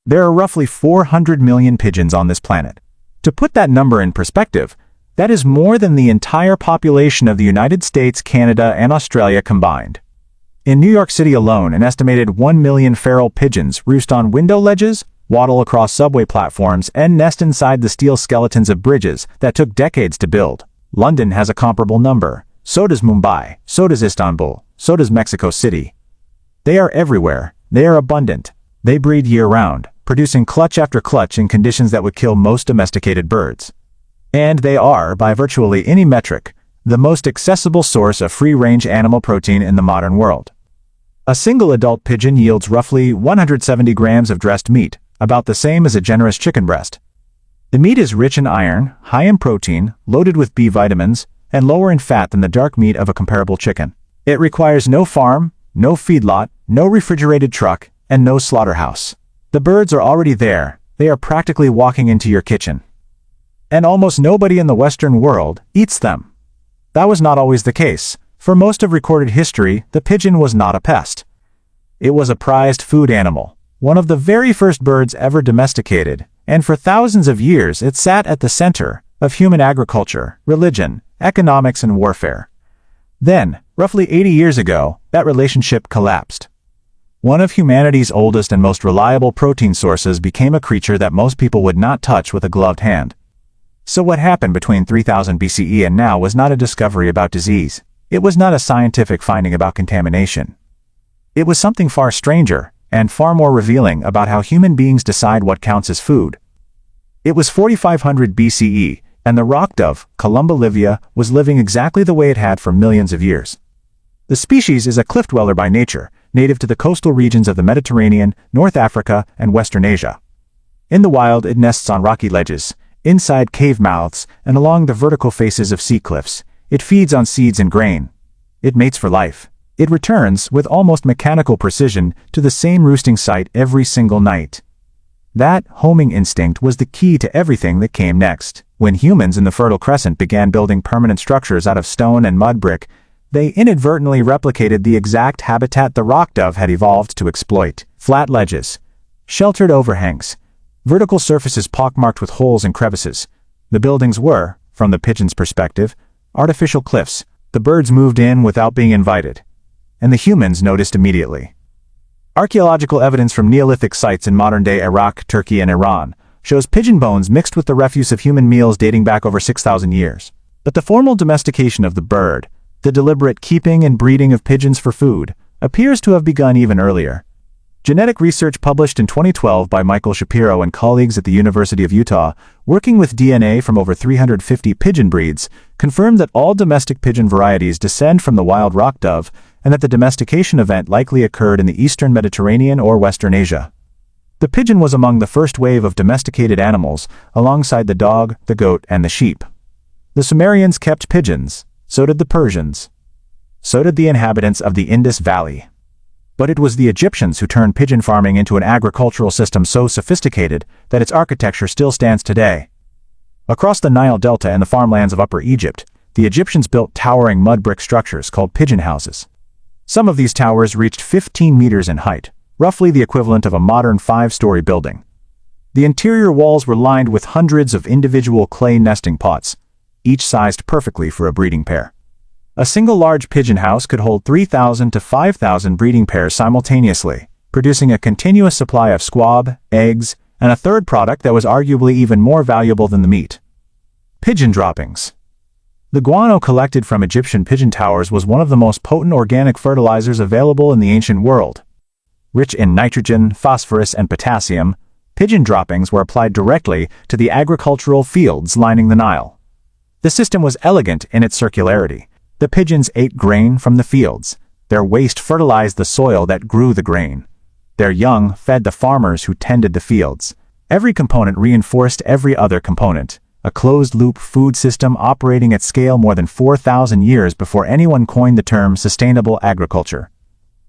There are roughly 400 million pigeons on this planet. To put that number in perspective, that is more than the entire population of the United States, Canada, and Australia combined. In New York City alone, an estimated 1 million feral pigeons roost on window ledges, waddle across subway platforms, and nest inside the steel skeletons of bridges that took decades to build. London has a comparable number. So does Mumbai, so does Istanbul, so does Mexico City. They are everywhere. They are abundant. They breed year-round, producing clutch after clutch in conditions that would kill most domesticated birds. And they are, by virtually any metric, the most accessible source of free-range animal protein in the modern world. A single adult pigeon yields roughly 170 grams of dressed meat, about the same as a generous chicken breast. The meat is rich in iron, high in protein, loaded with B vitamins, and lower in fat than the dark meat of a comparable chicken. It requires no farm, no feedlot, no refrigerated truck, and no slaughterhouse. The birds are already there. They are practically walking into your kitchen. And almost nobody in the Western world eats them. That was not always the case. For most of recorded history, the pigeon was not a pest. It was a prized food animal, one of the very first birds ever domesticated, and for thousands of years it sat at the center of human agriculture, religion, economics, and warfare. Then, roughly 80 years ago, that relationship collapsed. One of humanity's oldest and most reliable protein sources became a creature that most people would not touch with a gloved hand. So what happened between 3000 BCE and now was not a discovery about disease. It was not a scientific finding about contamination. It was something far stranger, and far more revealing about how human beings decide what counts as food. It was 4500 BCE, and the rock dove, Columba livia, was living exactly the way it had for millions of years. The species is a cliff dweller by nature, native to the coastal regions of the Mediterranean, North Africa, and Western Asia. In the wild, it nests on rocky ledges, inside cave mouths, and along the vertical faces of sea cliffs. It feeds on seeds and grain. It mates for life. It returns, with almost mechanical precision, to the same roosting site every single night. That homing instinct was the key to everything that came next. When humans in the Fertile Crescent began building permanent structures out of stone and mud brick, they inadvertently replicated the exact habitat the rock dove had evolved to exploit. Flat ledges, sheltered overhangs, vertical surfaces pockmarked with holes and crevices. The buildings were, from the pigeon's perspective, artificial cliffs. The birds moved in without being invited, and the humans noticed immediately. Archaeological evidence from Neolithic sites in modern-day Iraq, Turkey, and Iran shows pigeon bones mixed with the refuse of human meals dating back over 6,000 years. But the formal domestication of the bird, the deliberate keeping and breeding of pigeons for food, appears to have begun even earlier. Genetic research published in 2012 by Michael Shapiro and colleagues at the University of Utah, working with DNA from over 350 pigeon breeds, confirmed that all domestic pigeon varieties descend from the wild rock dove, and that the domestication event likely occurred in the eastern Mediterranean or Western Asia. The pigeon was among the first wave of domesticated animals, alongside the dog, the goat, and the sheep. The Sumerians kept pigeons, so did the Persians. So did the inhabitants of the Indus Valley. But it was the Egyptians who turned pigeon farming into an agricultural system so sophisticated that its architecture still stands today. Across the Nile Delta and the farmlands of Upper Egypt, the Egyptians built towering mud brick structures called pigeon houses. Some of these towers reached 15 meters in height, roughly the equivalent of a modern 5-story building. The interior walls were lined with hundreds of individual clay nesting pots, each sized perfectly for a breeding pair. A single large pigeon house could hold 3,000 to 5,000 breeding pairs simultaneously, producing a continuous supply of squab, eggs, and a third product that was arguably even more valuable than the meat: pigeon droppings. The guano collected from Egyptian pigeon towers was one of the most potent organic fertilizers available in the ancient world. Rich in nitrogen, phosphorus, and potassium, pigeon droppings were applied directly to the agricultural fields lining the Nile. The system was elegant in its circularity. The pigeons ate grain from the fields. Their waste fertilized the soil that grew the grain. Their young fed the farmers who tended the fields. Every component reinforced every other component, a closed-loop food system operating at scale more than 4,000 years before anyone coined the term sustainable agriculture.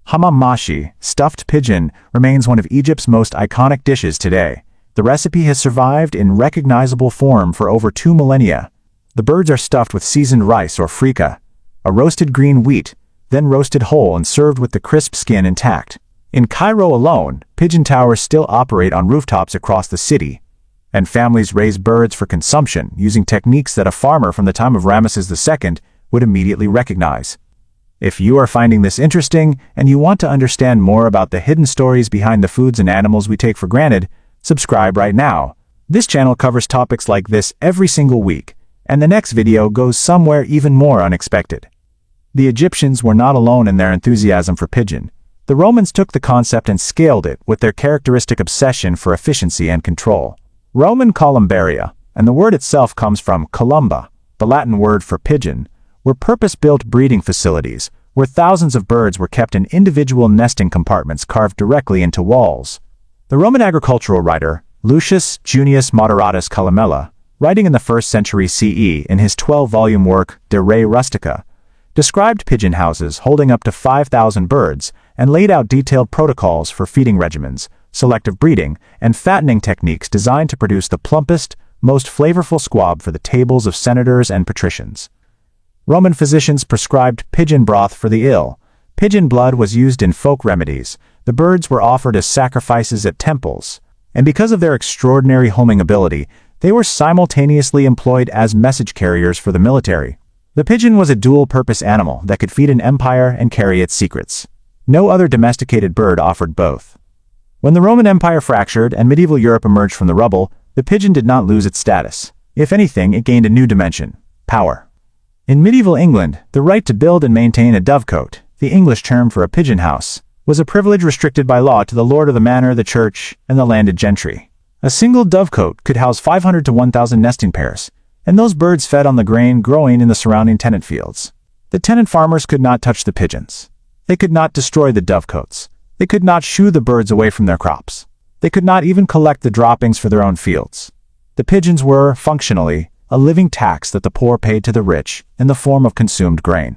Hamam-mashi, stuffed pigeon, remains one of Egypt's most iconic dishes today. The recipe has survived in recognizable form for over 2 millennia. The birds are stuffed with seasoned rice or frika, a roasted green wheat, then roasted whole and served with the crisp skin intact. In Cairo alone, pigeon towers still operate on rooftops across the city, and families raise birds for consumption using techniques that a farmer from the time of Ramesses II would immediately recognize. If you are finding this interesting and you want to understand more about the hidden stories behind the foods and animals we take for granted, subscribe right now. This channel covers topics like this every single week, and the next video goes somewhere even more unexpected. The Egyptians were not alone in their enthusiasm for pigeon. The Romans took the concept and scaled it with their characteristic obsession for efficiency and control. Roman columbaria, and the word itself comes from columba, the Latin word for pigeon, were purpose-built breeding facilities where thousands of birds were kept in individual nesting compartments carved directly into walls. The Roman agricultural writer Lucius Junius Moderatus Columella, writing in the 1st century CE in his 12-volume work De Re Rustica, described pigeon houses holding up to 5,000 birds and laid out detailed protocols for feeding regimens, selective breeding, and fattening techniques designed to produce the plumpest, most flavorful squab for the tables of senators and patricians. Roman physicians prescribed pigeon broth for the ill. Pigeon blood was used in folk remedies. The birds were offered as sacrifices at temples, and because of their extraordinary homing ability, they were simultaneously employed as message carriers for the military. The pigeon was a dual-purpose animal that could feed an empire and carry its secrets. No other domesticated bird offered both. When the Roman Empire fractured and medieval Europe emerged from the rubble, the pigeon did not lose its status. If anything, it gained a new dimension: power. In medieval England, the right to build and maintain a dovecote, the English term for a pigeon house, was a privilege restricted by law to the lord of the manor, the church, and the landed gentry. A single dovecote could house 500 to 1,000 nesting pairs, and those birds fed on the grain growing in the surrounding tenant fields. The tenant farmers could not touch the pigeons. They could not destroy the dovecotes. They could not shoo the birds away from their crops. They could not even collect the droppings for their own fields. The pigeons were, functionally, a living tax that the poor paid to the rich in the form of consumed grain.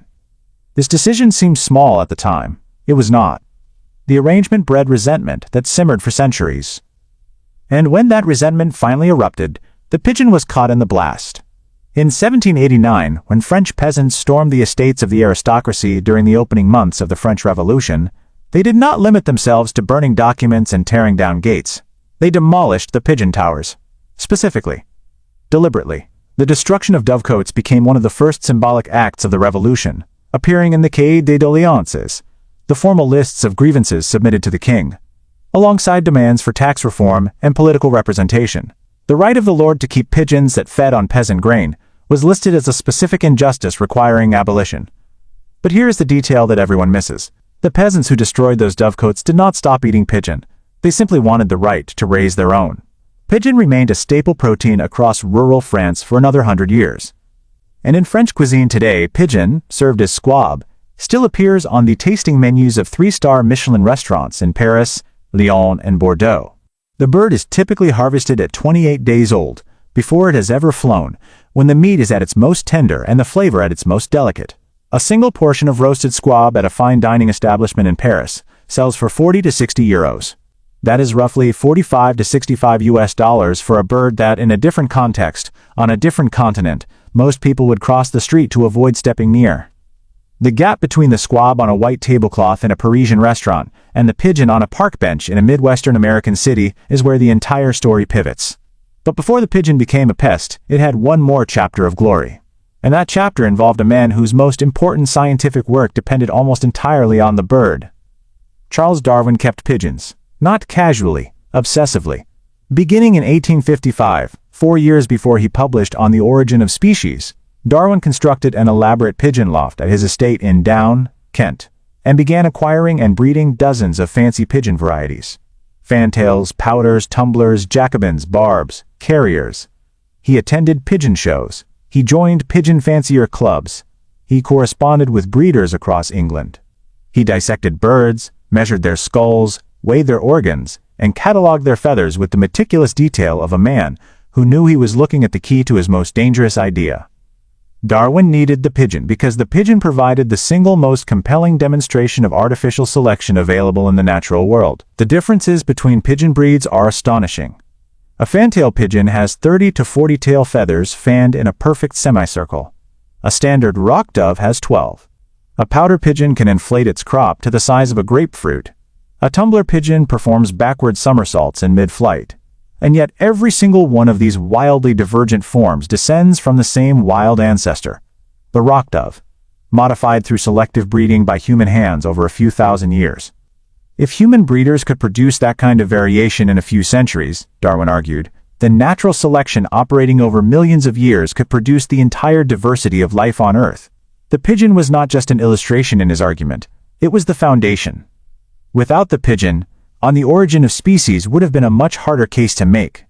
This decision seemed small at the time. It was not. The arrangement bred resentment that simmered for centuries. And when that resentment finally erupted, the pigeon was caught in the blast. In 1789, when French peasants stormed the estates of the aristocracy during the opening months of the French Revolution, they did not limit themselves to burning documents and tearing down gates. They demolished the pigeon towers. Specifically, deliberately. The destruction of dovecotes became one of the first symbolic acts of the Revolution, appearing in the Cahiers des Doléances, the formal lists of grievances submitted to the king, alongside demands for tax reform and political representation. The right of the lord to keep pigeons that fed on peasant grain was listed as a specific injustice requiring abolition. But here is the detail that everyone misses. The peasants who destroyed those dovecotes did not stop eating pigeon. They simply wanted the right to raise their own. Pigeon remained a staple protein across rural France for another 100 years. And in French cuisine today, pigeon, served as squab, still appears on the tasting menus of 3-star Michelin restaurants in Paris, Lyon, and Bordeaux. The bird is typically harvested at 28 days old, before it has ever flown, when the meat is at its most tender and the flavor at its most delicate. A single portion of roasted squab at a fine dining establishment in Paris sells for 40 to 60 euros. That is roughly 45 to 65 US dollars for a bird that, in a different context, on a different continent, most people would cross the street to avoid stepping near. The gap between the squab on a white tablecloth in a Parisian restaurant and the pigeon on a park bench in a Midwestern American city is where the entire story pivots. But before the pigeon became a pest, it had one more chapter of glory. And that chapter involved a man whose most important scientific work depended almost entirely on the bird. Charles Darwin kept pigeons, not casually, obsessively. Beginning in 1855, 4 years before he published On the Origin of Species, Darwin constructed an elaborate pigeon loft at his estate in Down, Kent, and began acquiring and breeding dozens of fancy pigeon varieties. Fantails, powders, tumblers, Jacobins, barbs, carriers. He attended pigeon shows. He joined pigeon fancier clubs. He corresponded with breeders across England. He dissected birds, measured their skulls, weighed their organs, and cataloged their feathers with the meticulous detail of a man who knew he was looking at the key to his most dangerous idea. Darwin needed the pigeon because the pigeon provided the single most compelling demonstration of artificial selection available in the natural world. The differences between pigeon breeds are astonishing. A fantail pigeon has 30 to 40 tail feathers fanned in a perfect semicircle. A standard rock dove has 12. A pouter pigeon can inflate its crop to the size of a grapefruit. A tumbler pigeon performs backward somersaults in mid-flight. And yet every single one of these wildly divergent forms descends from the same wild ancestor, the rock dove, modified through selective breeding by human hands over a few thousand years. If human breeders could produce that kind of variation in a few centuries, Darwin argued, then natural selection operating over millions of years could produce the entire diversity of life on Earth. The pigeon was not just an illustration in his argument, it was the foundation. Without the pigeon, on the origin of species would have been a much harder case to make.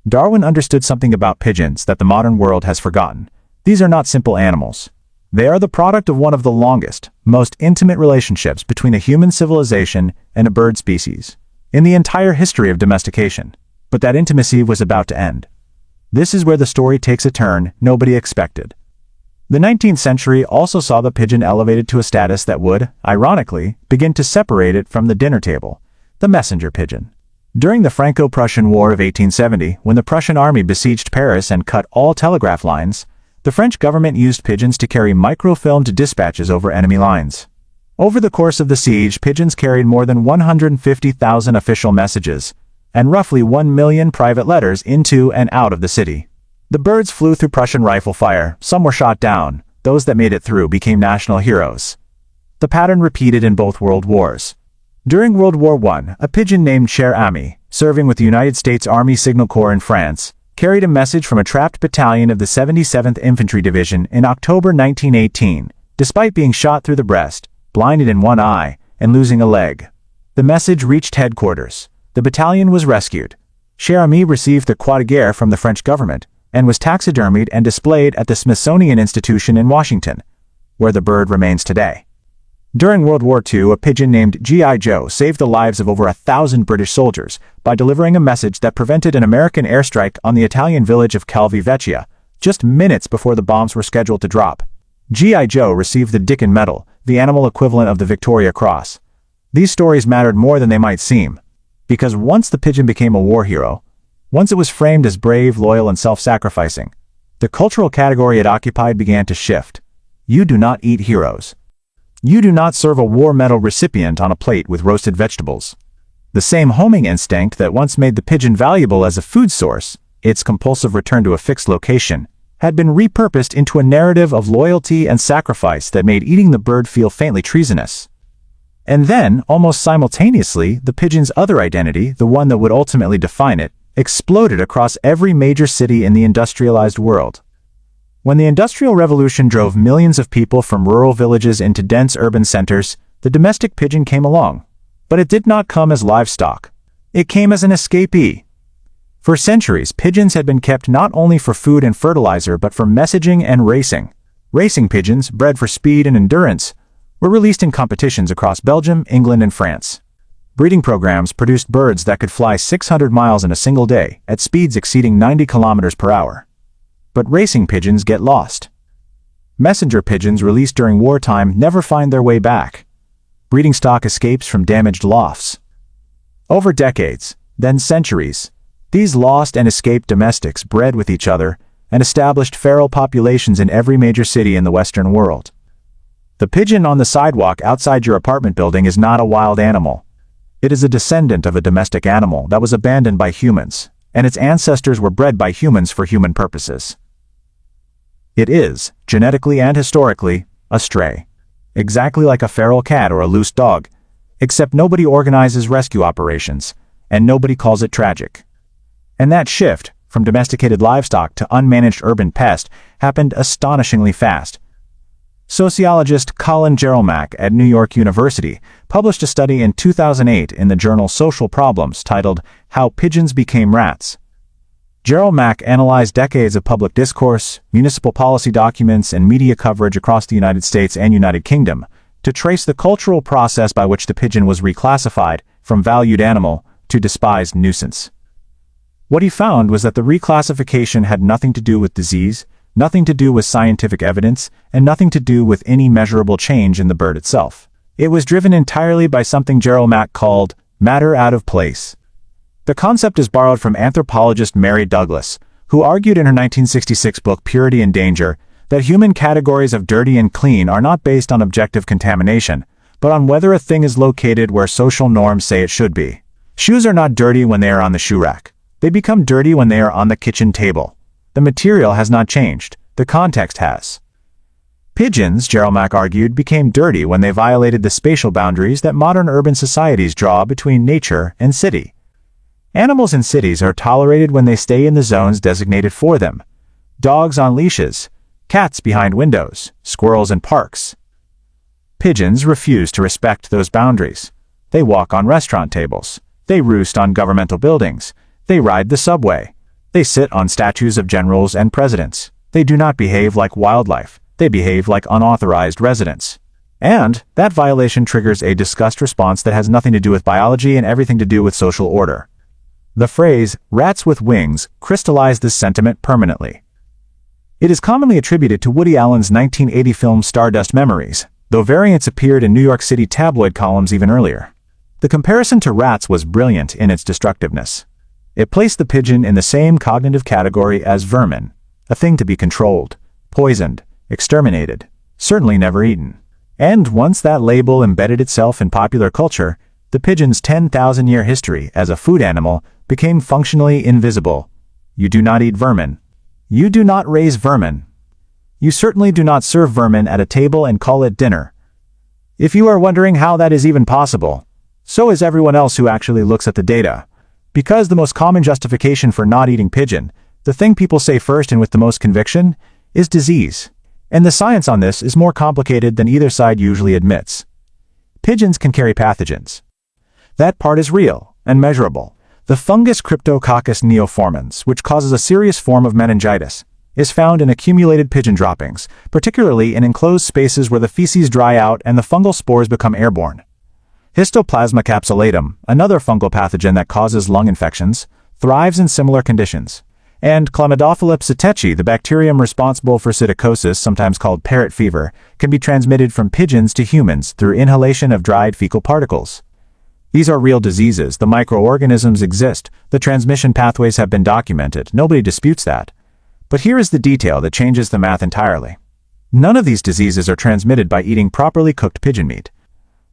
Darwin understood something about pigeons that the modern world has forgotten. These are not simple animals. They are the product of one of the longest, most intimate relationships between a human civilization and a bird species in the entire history of domestication. But that intimacy was about to end. This is where the story takes a turn nobody expected. The 19th century also saw the pigeon elevated to a status that would, ironically, begin to separate it from the dinner table, the messenger pigeon. During the Franco-Prussian War of 1870, when the Prussian army besieged Paris and cut all telegraph lines, the French government used pigeons to carry microfilmed dispatches over enemy lines. Over the course of the siege, pigeons carried more than 150,000 official messages and roughly 1 million private letters into and out of the city. The birds flew through Prussian rifle fire, some were shot down, those that made it through became national heroes. The pattern repeated in both world wars. During World War I, a pigeon named Cher Ami, serving with the United States Army Signal Corps in France, carried a message from a trapped battalion of the 77th Infantry Division in October 1918, despite being shot through the breast, blinded in one eye, and losing a leg. The message reached headquarters. The battalion was rescued. Cher Ami received the Croix de Guerre from the French government, and was taxidermied and displayed at the Smithsonian Institution in Washington, where the bird remains today. During World War II, a pigeon named G.I. Joe saved the lives of over 1,000 British soldiers by delivering a message that prevented an American airstrike on the Italian village of Calvi Vecchia, just minutes before the bombs were scheduled to drop. G.I. Joe received the Dickin Medal, the animal equivalent of the Victoria Cross. These stories mattered more than they might seem, because once the pigeon became a war hero, once it was framed as brave, loyal, and self-sacrificing, the cultural category it occupied began to shift. You do not eat heroes. You do not serve a war medal recipient on a plate with roasted vegetables. The same homing instinct that once made the pigeon valuable as a food source, its compulsive return to a fixed location, had been repurposed into a narrative of loyalty and sacrifice that made eating the bird feel faintly treasonous. And then, almost simultaneously, the pigeon's other identity, the one that would ultimately define it, exploded across every major city in the industrialized world. When the Industrial Revolution drove millions of people from rural villages into dense urban centers, the domestic pigeon came along. But it did not come as livestock. It came as an escapee. For centuries, pigeons had been kept not only for food and fertilizer but for messaging and racing. Racing pigeons, bred for speed and endurance, were released in competitions across Belgium, England, and France. Breeding programs produced birds that could fly 600 miles in a single day, at speeds exceeding 90 kilometers per hour. But racing pigeons get lost. Messenger pigeons released during wartime never find their way back. Breeding stock escapes from damaged lofts. Over decades, then centuries, these lost and escaped domestics bred with each other and established feral populations in every major city in the Western world. The pigeon on the sidewalk outside your apartment building is not a wild animal. It is a descendant of a domestic animal that was abandoned by humans, and its ancestors were bred by humans for human purposes. It is, genetically and historically, a stray. Exactly like a feral cat or a loose dog, except nobody organizes rescue operations, and nobody calls it tragic. And that shift, from domesticated livestock to unmanaged urban pest, happened astonishingly fast. Sociologist Colin Jerolmack at New York University published a study in 2008 in the journal Social Problems titled How Pigeons Became Rats. Jerolmack analyzed decades of public discourse, municipal policy documents, and media coverage across the United States and United Kingdom to trace the cultural process by which the pigeon was reclassified from valued animal to despised nuisance. What he found was that the reclassification had nothing to do with disease, nothing to do with scientific evidence, and nothing to do with any measurable change in the bird itself. It was driven entirely by something Jerolmack called matter out of place. The concept is borrowed from anthropologist Mary Douglas, who argued in her 1966 book Purity and Danger that human categories of dirty and clean are not based on objective contamination, but on whether a thing is located where social norms say it should be. Shoes are not dirty when they are on the shoe rack. They become dirty when they are on the kitchen table. The material has not changed. The context has. Pigeons, Gerald argued, became dirty when they violated the spatial boundaries that modern urban societies draw between nature and city. Animals in cities are tolerated when they stay in the zones designated for them. Dogs on leashes, cats behind windows, squirrels in parks. Pigeons refuse to respect those boundaries. They walk on restaurant tables. They roost on governmental buildings. They ride the subway. They sit on statues of generals and presidents. They do not behave like wildlife. They behave like unauthorized residents. And that violation triggers a disgust response that has nothing to do with biology and everything to do with social order. The phrase, "rats with wings," crystallized this sentiment permanently. It is commonly attributed to Woody Allen's 1980 film Stardust Memories, though variants appeared in New York City tabloid columns even earlier. The comparison to rats was brilliant in its destructiveness. It placed the pigeon in the same cognitive category as vermin, a thing to be controlled, poisoned, exterminated, certainly never eaten. And once that label embedded itself in popular culture, the pigeon's 10,000-year history as a food animal became functionally invisible. You do not eat vermin. You do not raise vermin. You certainly do not serve vermin at a table and call it dinner. If you are wondering how that is even possible, so is everyone else who actually looks at the data. Because the most common justification for not eating pigeon, the thing people say first and with the most conviction, is disease. And the science on this is more complicated than either side usually admits. Pigeons can carry pathogens. That part is real and measurable. The fungus Cryptococcus neoformans, which causes a serious form of meningitis, is found in accumulated pigeon droppings, particularly in enclosed spaces where the feces dry out and the fungal spores become airborne. Histoplasma capsulatum, another fungal pathogen that causes lung infections, thrives in similar conditions. And Chlamydophila psittaci, the bacterium responsible for psittacosis, sometimes called parrot fever, can be transmitted from pigeons to humans through inhalation of dried fecal particles. These are real diseases. The microorganisms exist. The transmission pathways have been documented. Nobody disputes that. But here is the detail that changes the math entirely. None of these diseases are transmitted by eating properly cooked pigeon meat.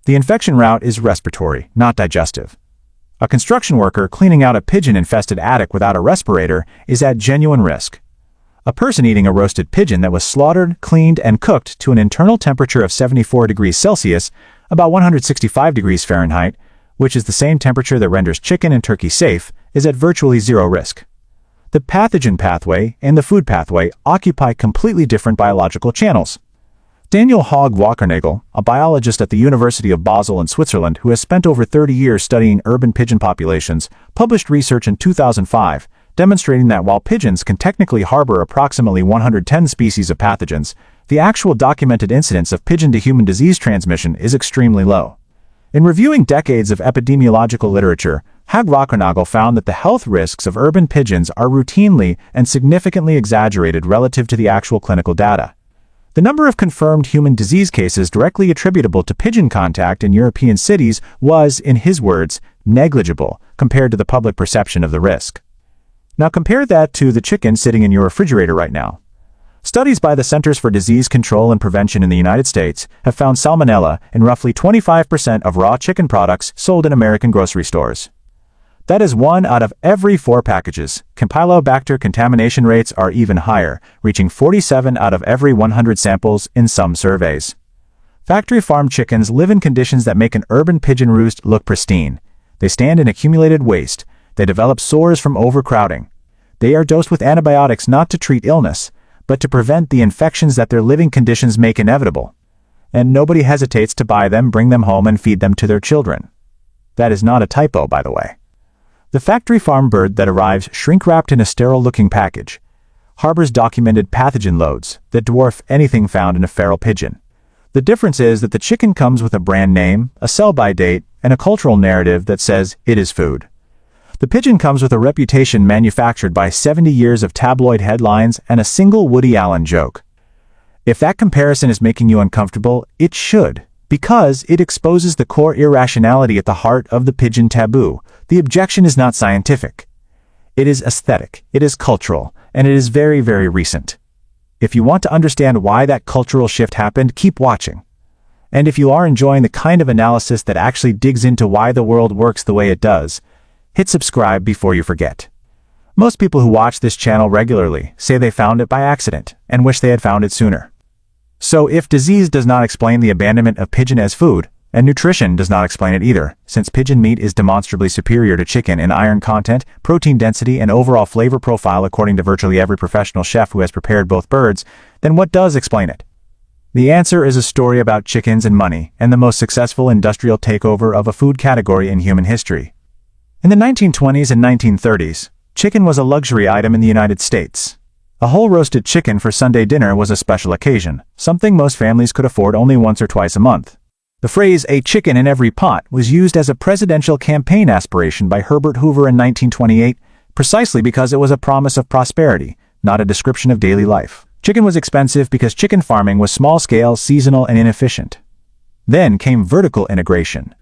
The infection route is respiratory, not digestive. A construction worker cleaning out a pigeon-infested attic without a respirator is at genuine risk. A person eating a roasted pigeon that was slaughtered, cleaned, and cooked to an internal temperature of 74 degrees Celsius, about 165 degrees Fahrenheit, which is the same temperature that renders chicken and turkey safe, is at virtually zero risk. The pathogen pathway and the food pathway occupy completely different biological channels. Daniel Haag-Wackernagel, a biologist at the University of Basel in Switzerland who has spent over 30 years studying urban pigeon populations, published research in 2005 demonstrating that while pigeons can technically harbor approximately 110 species of pathogens, the actual documented incidence of pigeon-to-human disease transmission is extremely low. In reviewing decades of epidemiological literature, Haag-Wackernagel found that the health risks of urban pigeons are routinely and significantly exaggerated relative to the actual clinical data. The number of confirmed human disease cases directly attributable to pigeon contact in European cities was, in his words, negligible compared to the public perception of the risk. Now compare that to the chicken sitting in your refrigerator right now. Studies by the Centers for Disease Control and Prevention in the United States have found salmonella in roughly 25% of raw chicken products sold in American grocery stores. That is 1 out of every 4 packages. Campylobacter contamination rates are even higher, reaching 47 out of every 100 samples in some surveys. Factory farm chickens live in conditions that make an urban pigeon roost look pristine. They stand in accumulated waste. They develop sores from overcrowding. They are dosed with antibiotics not to treat illness, but to prevent the infections that their living conditions make inevitable. And nobody hesitates to buy them, bring them home, and feed them to their children. That is not a typo, by the way. The factory farm bird that arrives shrink-wrapped in a sterile-looking package harbors documented pathogen loads that dwarf anything found in a feral pigeon. The difference is that the chicken comes with a brand name, a sell-by date, and a cultural narrative that says it is food. The pigeon comes with a reputation manufactured by 70 years of tabloid headlines and a single Woody Allen joke. If that comparison is making you uncomfortable, it should, because it exposes the core irrationality at the heart of the pigeon taboo. The objection is not scientific. It is aesthetic, it is cultural, and it is very, very recent. If you want to understand why that cultural shift happened, keep watching. And if you are enjoying the kind of analysis that actually digs into why the world works the way it does, hit subscribe before you forget. Most people who watch this channel regularly say they found it by accident and wish they had found it sooner. So if disease does not explain the abandonment of pigeon as food, and nutrition does not explain it either, since pigeon meat is demonstrably superior to chicken in iron content, protein density, and overall flavor profile according to virtually every professional chef who has prepared both birds, then what does explain it? The answer is a story about chickens and money, and the most successful industrial takeover of a food category in human history. In the 1920s and 1930s, chicken was a luxury item in the United States. A whole roasted chicken for Sunday dinner was a special occasion, something most families could afford only once or twice a month. The phrase, "a chicken in every pot," was used as a presidential campaign aspiration by Herbert Hoover in 1928, precisely because it was a promise of prosperity, not a description of daily life. Chicken was expensive because chicken farming was small-scale, seasonal, and inefficient. Then came vertical integration.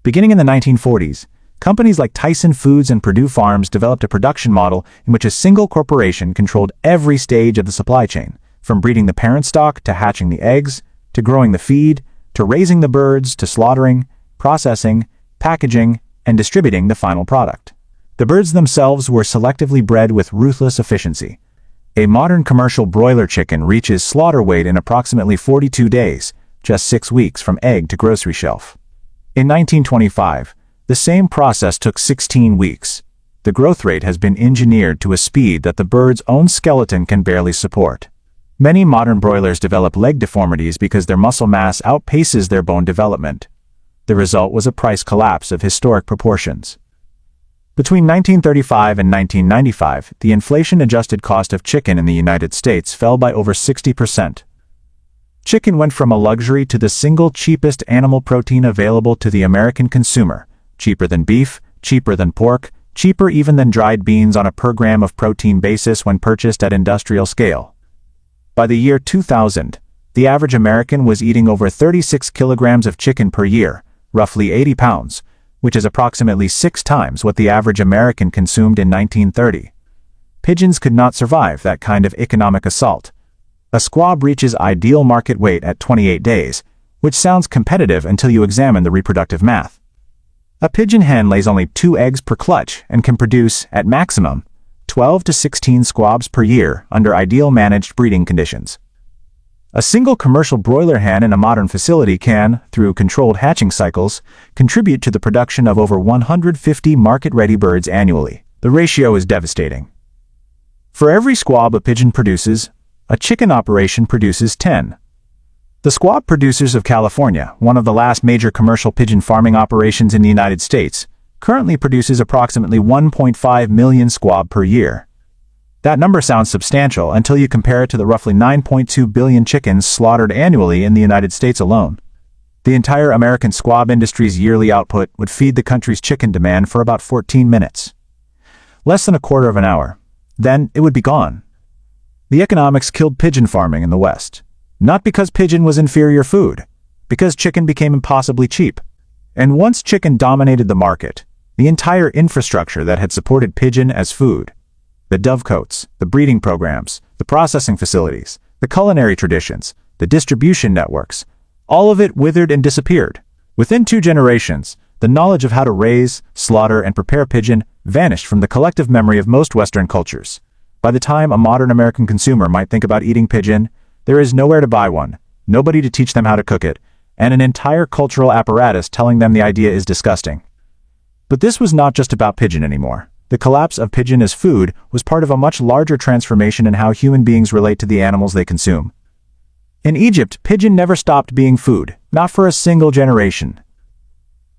Beginning in the 1940s, companies like Tyson Foods and Purdue Farms developed a production model in which a single corporation controlled every stage of the supply chain, from breeding the parent stock to hatching the eggs, to growing the feed, to raising the birds, to slaughtering, processing, packaging, and distributing the final product. The birds themselves were selectively bred with ruthless efficiency. A modern commercial broiler chicken reaches slaughter weight in approximately 42 days, just 6 weeks from egg to grocery shelf. In 1925, the same process took 16 weeks. The growth rate has been engineered to a speed that the bird's own skeleton can barely support. Many modern broilers develop leg deformities because their muscle mass outpaces their bone development. The result was a price collapse of historic proportions. Between 1935 and 1995, the inflation-adjusted cost of chicken in the United States fell by over 60%. Chicken went from a luxury to the single cheapest animal protein available to the American consumer, cheaper than beef, cheaper than pork, cheaper even than dried beans on a per gram of protein basis when purchased at industrial scale. By the year 2000, the average American was eating over 36 kilograms of chicken per year, roughly 80 pounds, which is approximately 6 times what the average American consumed in 1930. Pigeons could not survive that kind of economic assault. A squab reaches ideal market weight at 28 days, which sounds competitive until you examine the reproductive math. A pigeon hen lays only 2 eggs per clutch and can produce, at maximum, 12 to 16 squabs per year under ideal managed breeding conditions. A single commercial broiler hen in a modern facility can, through controlled hatching cycles, contribute to the production of over 150 market-ready birds annually. The ratio is devastating. For every squab a pigeon produces, a chicken operation produces 10. The squab producers of California, one of the last major commercial pigeon farming operations in the United States, currently produces approximately 1.5 million squab per year. That number sounds substantial until you compare it to the roughly 9.2 billion chickens slaughtered annually in the United States alone. The entire American squab industry's yearly output would feed the country's chicken demand for about 14 minutes. Less than a quarter of an hour. Then it would be gone. The economics killed pigeon farming in the West. Not because pigeon was inferior food, because chicken became impossibly cheap. And once chicken dominated the market, the entire infrastructure that had supported pigeon as food, the dovecotes, the breeding programs, the processing facilities, the culinary traditions, the distribution networks, all of it withered and disappeared. Within 2 generations, the knowledge of how to raise, slaughter, and prepare pigeon vanished from the collective memory of most Western cultures. By the time a modern American consumer might think about eating pigeon, there is nowhere to buy one, nobody to teach them how to cook it, and an entire cultural apparatus telling them the idea is disgusting. But this was not just about pigeon anymore. The collapse of pigeon as food was part of a much larger transformation in how human beings relate to the animals they consume. In Egypt, pigeon never stopped being food, not for a single generation.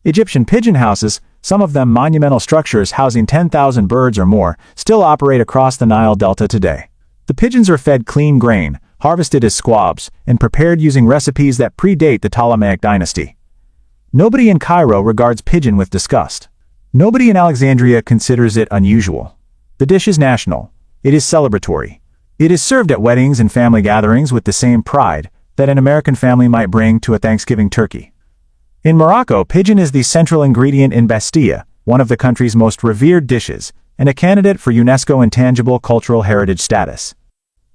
Egyptian pigeon houses, some of them monumental structures housing 10,000 birds or more, still operate across the Nile Delta today. The pigeons are fed clean grain, harvested as squabs, and prepared using recipes that predate the Ptolemaic dynasty. Nobody in Cairo regards pigeon with disgust. Nobody in Alexandria considers it unusual. The dish is national. It is celebratory. It is served at weddings and family gatherings with the same pride that an American family might bring to a Thanksgiving turkey. In Morocco, pigeon is the central ingredient in Bastilla, one of the country's most revered dishes, and a candidate for UNESCO Intangible Cultural Heritage status.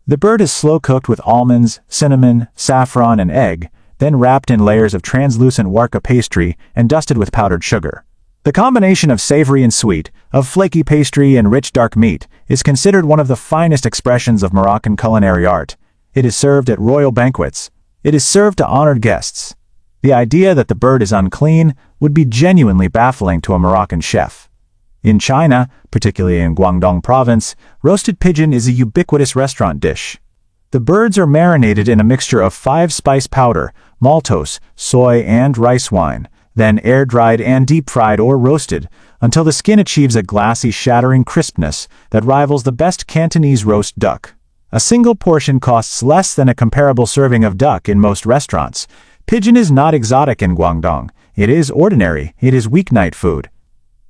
The bird is slow-cooked with almonds, cinnamon, saffron, and egg, then wrapped in layers of translucent warqa pastry and dusted with powdered sugar. The combination of savory and sweet, of flaky pastry and rich dark meat, is considered one of the finest expressions of Moroccan culinary art. It is served at royal banquets. It is served to honored guests. The idea that the bird is unclean would be genuinely baffling to a Moroccan chef. In China, particularly in Guangdong province, roasted pigeon is a ubiquitous restaurant dish. The birds are marinated in a mixture of 5-spice powder, maltose, soy, and rice wine, then air-dried and deep-fried or roasted until the skin achieves a glassy, shattering crispness that rivals the best Cantonese roast duck. A single portion costs less than a comparable serving of duck in most restaurants. Pigeon is not exotic in Guangdong. It is ordinary. It is weeknight food.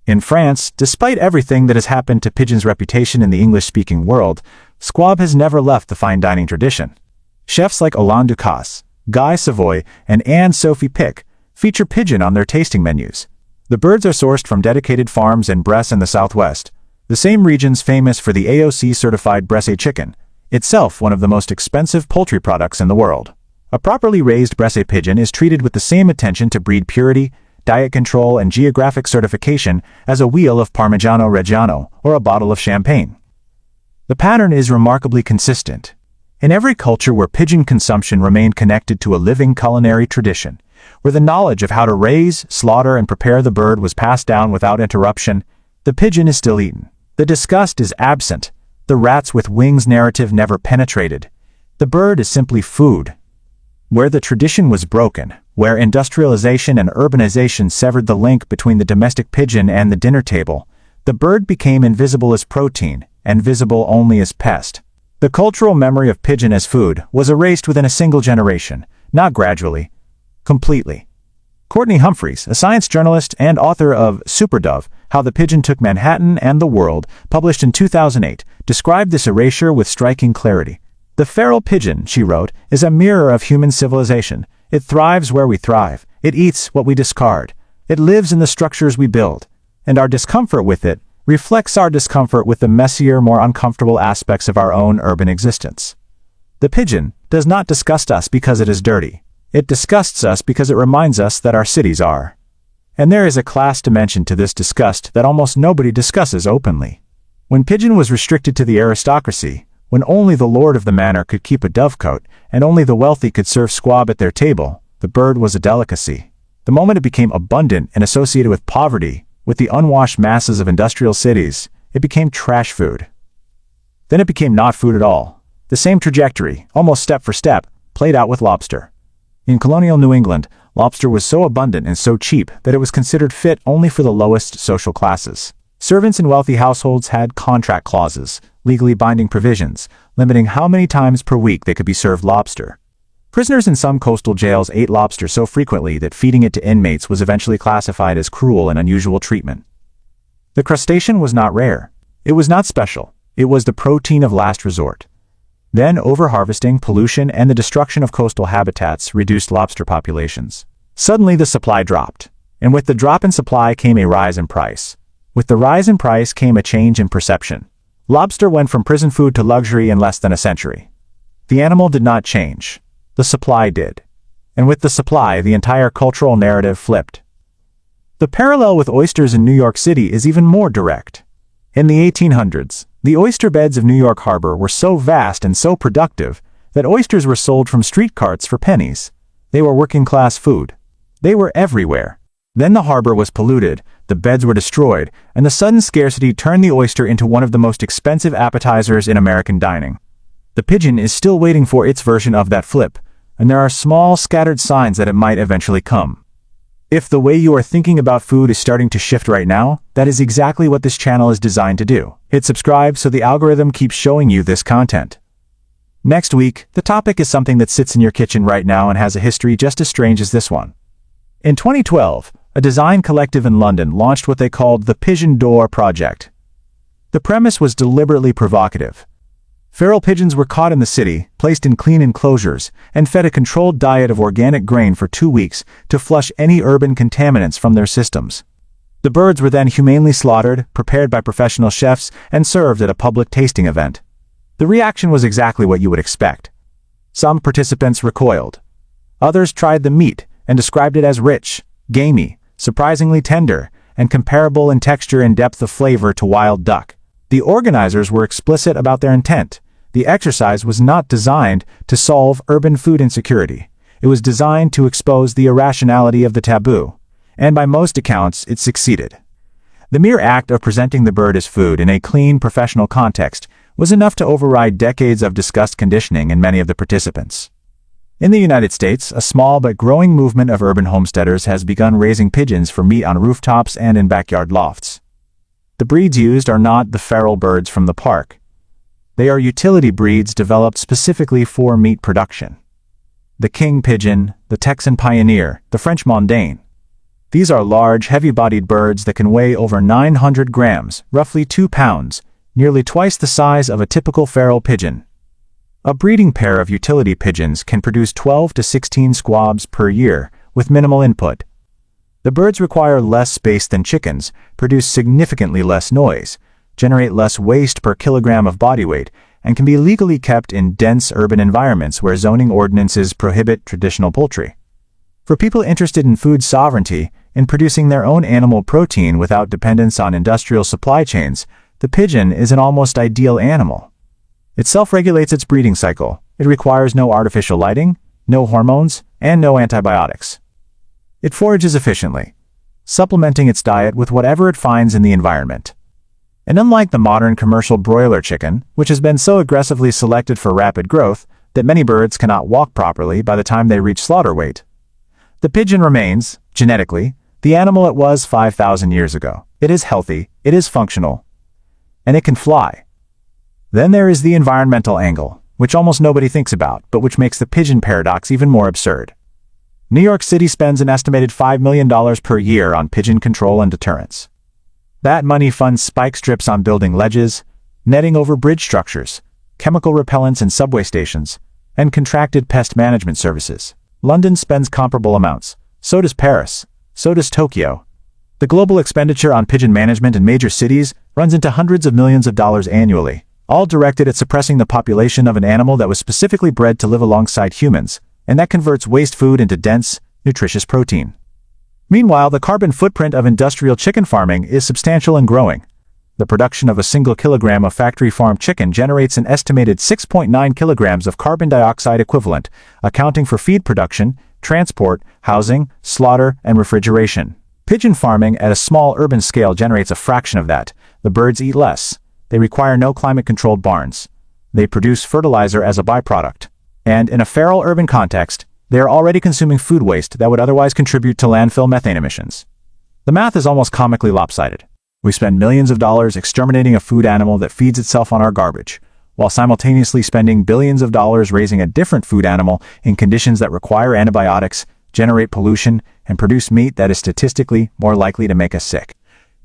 In France, despite everything that has happened to pigeon's reputation in the English-speaking world, squab has never left the fine dining tradition. Chefs like Alain Ducasse, Guy Savoy, and Anne-Sophie Pic feature pigeon on their tasting menus. The birds are sourced from dedicated farms in Bresse in the southwest, the same regions famous for the AOC-certified Bresse chicken, itself one of the most expensive poultry products in the world. A properly raised Bresse pigeon is treated with the same attention to breed purity, diet control, and geographic certification as a wheel of Parmigiano Reggiano or a bottle of champagne. The pattern is remarkably consistent. In every culture where pigeon consumption remained connected to a living culinary tradition, where the knowledge of how to raise, slaughter, and prepare the bird was passed down without interruption, the pigeon is still eaten. The disgust is absent. The rats with wings narrative never penetrated. The bird is simply food. Where the tradition was broken, where industrialization and urbanization severed the link between the domestic pigeon and the dinner table, the bird became invisible as protein and visible only as pest. The cultural memory of pigeon as food was erased within a single generation, not gradually, completely. Courtney Humphreys, a science journalist and author of Superdove, How the Pigeon Took Manhattan and the World, published in 2008, described this erasure with striking clarity. The feral pigeon, she wrote, is a mirror of human civilization. It thrives where we thrive. It eats what we discard. It lives in the structures we build. And our discomfort with it reflects our discomfort with the messier, more uncomfortable aspects of our own urban existence. The pigeon does not disgust us because it is dirty. It disgusts us because it reminds us that our cities are. And there is a class dimension to this disgust that almost nobody discusses openly. When pigeon was restricted to the aristocracy, when only the lord of the manor could keep a dovecote and only the wealthy could serve squab at their table, the bird was a delicacy. The moment it became abundant and associated with poverty, with the unwashed masses of industrial cities, it became trash food. Then it became not food at all. The same trajectory, almost step for step, played out with lobster. In colonial New England, lobster was so abundant and so cheap that it was considered fit only for the lowest social classes. Servants in wealthy households had contract clauses, legally binding provisions, limiting how many times per week they could be served lobster. Prisoners in some coastal jails ate lobster so frequently that feeding it to inmates was eventually classified as cruel and unusual treatment. The crustacean was not rare. It was not special. It was the protein of last resort. Then overharvesting, pollution, and the destruction of coastal habitats reduced lobster populations. Suddenly the supply dropped. And with the drop in supply came a rise in price. With the rise in price came a change in perception. Lobster went from prison food to luxury in less than a century. The animal did not change. The supply did. And with the supply, the entire cultural narrative flipped. The parallel with oysters in New York City is even more direct. In the 1800s, the oyster beds of New York Harbor were so vast and so productive that oysters were sold from street carts for pennies. They were working-class food. They were everywhere. Then the harbor was polluted, the beds were destroyed, and the sudden scarcity turned the oyster into one of the most expensive appetizers in American dining. The pigeon is still waiting for its version of that flip, and there are small, scattered signs that it might eventually come. If the way you are thinking about food is starting to shift right now, that is exactly what this channel is designed to do. Hit subscribe so the algorithm keeps showing you this content. Next week, the topic is something that sits in your kitchen right now and has a history just as strange as this one. In 2012, a design collective in London launched what they called the Pigeon Door Project. The premise was deliberately provocative. Feral pigeons were caught in the city, placed in clean enclosures, and fed a controlled diet of organic grain for 2 weeks to flush any urban contaminants from their systems. The birds were then humanely slaughtered, prepared by professional chefs, and served at a public tasting event. The reaction was exactly what you would expect. Some participants recoiled. Others tried the meat and described it as rich, gamey, surprisingly tender, and comparable in texture and depth of flavor to wild duck. The organizers were explicit about their intent. The exercise was not designed to solve urban food insecurity. It was designed to expose the irrationality of the taboo. And by most accounts, it succeeded. The mere act of presenting the bird as food in a clean, professional context was enough to override decades of disgust conditioning in many of the participants. In the United States, a small but growing movement of urban homesteaders has begun raising pigeons for meat on rooftops and in backyard lofts. The breeds used are not the feral birds from the park. They are utility breeds developed specifically for meat production. The king pigeon, the Texan pioneer, the French mondaine. These are large, heavy-bodied birds that can weigh over 900 grams, roughly 2 pounds, nearly twice the size of a typical feral pigeon. A breeding pair of utility pigeons can produce 12 to 16 squabs per year, with minimal input. The birds require less space than chickens, produce significantly less noise, generate less waste per kilogram of body weight, and can be legally kept in dense urban environments where zoning ordinances prohibit traditional poultry. For people interested in food sovereignty, in producing their own animal protein without dependence on industrial supply chains, the pigeon is an almost ideal animal. It self-regulates its breeding cycle. It requires no artificial lighting, no hormones, and no antibiotics. It forages efficiently, supplementing its diet with whatever it finds in the environment. And unlike the modern commercial broiler chicken, which has been so aggressively selected for rapid growth that many birds cannot walk properly by the time they reach slaughter weight, the pigeon remains, genetically, the animal it was 5,000 years ago. It is healthy, it is functional, and it can fly. Then there is the environmental angle, which almost nobody thinks about, but which makes the pigeon paradox even more absurd. New York City spends an estimated $5 million per year on pigeon control and deterrence. That money funds spike strips on building ledges, netting over bridge structures, chemical repellents in subway stations, and contracted pest management services. London spends comparable amounts. So does Paris. So does Tokyo. The global expenditure on pigeon management in major cities runs into hundreds of millions of dollars annually, all directed at suppressing the population of an animal that was specifically bred to live alongside humans, and that converts waste food into dense, nutritious protein. Meanwhile, the carbon footprint of industrial chicken farming is substantial and growing. The production of a single kilogram of factory-farmed chicken generates an estimated 6.9 kilograms of carbon dioxide equivalent, accounting for feed production, transport, housing, slaughter, and refrigeration. Pigeon farming at a small urban scale generates a fraction of that. The birds eat less. They require no climate-controlled barns. They produce fertilizer as a byproduct. And in a feral urban context, they are already consuming food waste that would otherwise contribute to landfill methane emissions. The math is almost comically lopsided. We spend millions of dollars exterminating a food animal that feeds itself on our garbage, while simultaneously spending billions of dollars raising a different food animal in conditions that require antibiotics, generate pollution, and produce meat that is statistically more likely to make us sick.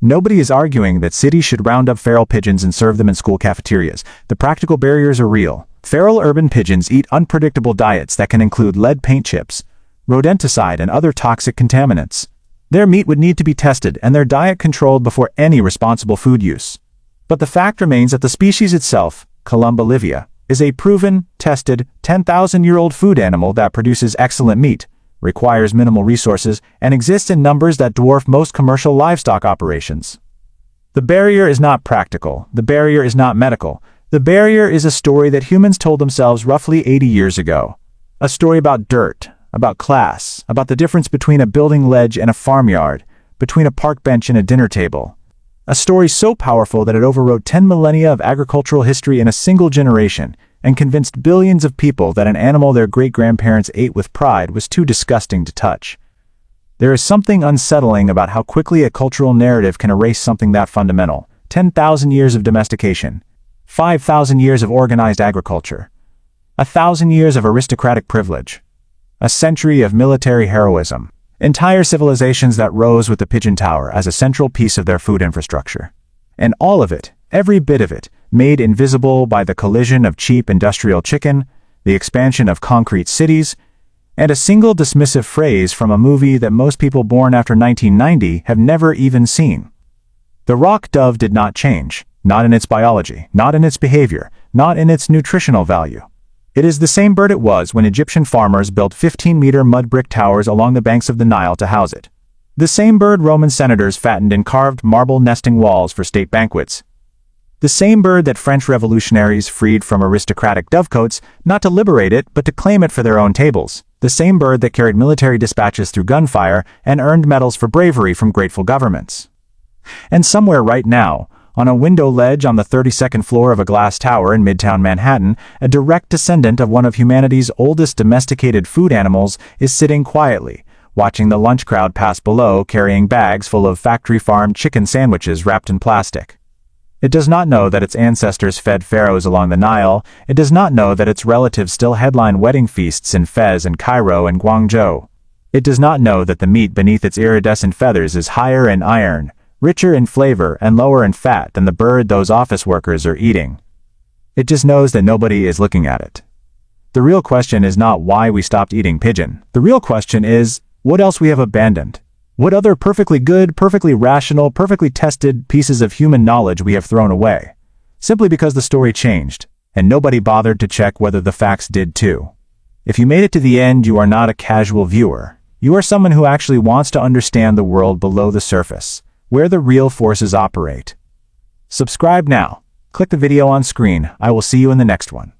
Nobody is arguing that cities should round up feral pigeons and serve them in school cafeterias. The practical barriers are real. Feral urban pigeons eat unpredictable diets that can include lead paint chips, rodenticide, and other toxic contaminants. Their meat would need to be tested and their diet controlled before any responsible food use. But the fact remains that the species itself, Columba livia, is a proven, tested, 10,000-year-old food animal that produces excellent meat, requires minimal resources, and exists in numbers that dwarf most commercial livestock operations. The barrier is not practical. The barrier is not medical. The barrier is a story that humans told themselves roughly 80 years ago. A story about dirt, about class, about the difference between a building ledge and a farmyard, between a park bench and a dinner table. A story so powerful that it overwrote 10 millennia of agricultural history in a single generation, and convinced billions of people that an animal their great-grandparents ate with pride was too disgusting to touch. There is something unsettling about how quickly a cultural narrative can erase something that fundamental. 10,000 years of domestication, 5,000 years of organized agriculture, 1,000 years of aristocratic privilege, a century of military heroism, entire civilizations that rose with the pigeon tower as a central piece of their food infrastructure. And all of it, every bit of it, made invisible by the collision of cheap industrial chicken, the expansion of concrete cities, and a single dismissive phrase from a movie that most people born after 1990 have never even seen. The rock dove did not change, not in its biology, not in its behavior, not in its nutritional value. It is the same bird it was when Egyptian farmers built 15-meter mud brick towers along the banks of the Nile to house it. The same bird Roman senators fattened in carved marble nesting walls for state banquets. The same bird that French revolutionaries freed from aristocratic dovecotes, not to liberate it, but to claim it for their own tables. The same bird that carried military dispatches through gunfire and earned medals for bravery from grateful governments. And somewhere right now, on a window ledge on the 32nd floor of a glass tower in Midtown Manhattan, a direct descendant of one of humanity's oldest domesticated food animals is sitting quietly, watching the lunch crowd pass below carrying bags full of factory-farmed chicken sandwiches wrapped in plastic. It does not know that its ancestors fed pharaohs along the Nile. It does not know that its relatives still headline wedding feasts in Fez and Cairo and Guangzhou. It does not know that the meat beneath its iridescent feathers is higher in iron, richer in flavor, and lower in fat than the bird those office workers are eating. It just knows that nobody is looking at it. The real question is not why we stopped eating pigeon. The real question is, what else we have abandoned? What other perfectly good, perfectly rational, perfectly tested pieces of human knowledge we have thrown away, simply because the story changed, and nobody bothered to check whether the facts did too. If you made it to the end, you are not a casual viewer. You are someone who actually wants to understand the world below the surface, where the real forces operate. Subscribe now. Click the video on screen. I will see you in the next one.